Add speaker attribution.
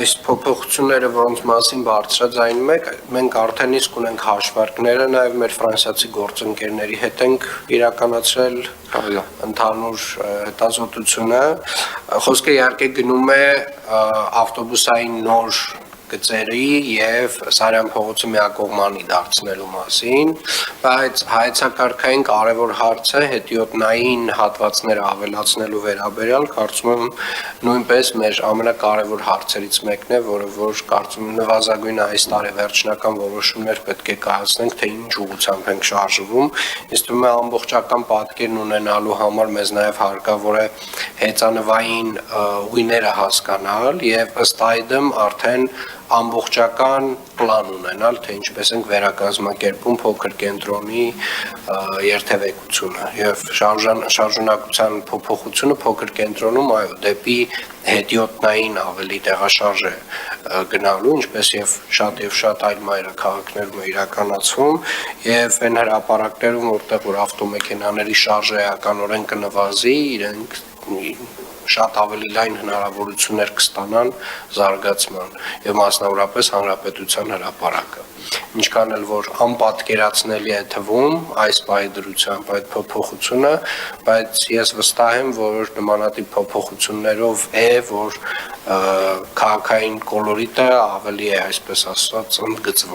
Speaker 1: Այս փոփոխությունները, որոնց մասին բարձրաձայնում եք, մենք արդեն իսկ ունենք հաշվարկները, նաև մեր ֆրանսիացի գործընկերների հետ ենք իրականացրել ընդհանուր հետազոտությունը։ Խոսքը իհարկե գնում է ավտոբուսային նոր գծերի եւ Սարյան փողոցը միակողմանի դարձնելու մասին, բայց հայեցակարգային կարևոր հարցը հետիոտնային հատվածները ավելացնելու վերաբերյալ կարծում եմ նույնպես մեր ամենակարևոր հարցերից մեկն է, որ կարծում եմ նվազագույնը այս տարի վերջնական որոշումներ պետք է կայացնենք, թե ինչ ուղղությամբ ենք շարժվում։ Ինձ թվում է ամբողջական պատկերն ունենալու համար մեզ նաև հարկավոր է հեծանվային ուղիները հասկանալ եւ ըստ այդմ արդեն ամբողջական պլան ունենալ, թե ինչպես ենք վերակազմակերպում փոքր կենտրոնի երթևեկությունը եւ շարժունակության փոփոխությունը փոքր կենտրոնում դեպի հետիոտնային ավելի տեղաշարժ է գնալու, ինչպես եւ շատ այլ մայրաքաղաքներում է իրականացվում եւ այն հրապարակներում, որտեղ ավտոմեքենաների շարժը էականորեն կնվազի, իրենք շատ ավելի լայն հնարավորություններ կստանան զարգացման եւ մասնավորապես հանրապետության հրապարակը։ Ինչքան էլ որ անպատկերացնելի է թվում այս պայդրությամբ այդ փոփոխությունը, բայց ես վստահ եմ, որ նմանատիպ փոփոխություններով որ քաղաքային կոլորիտը ավելի է, այսպես ասած, ընդգծվում։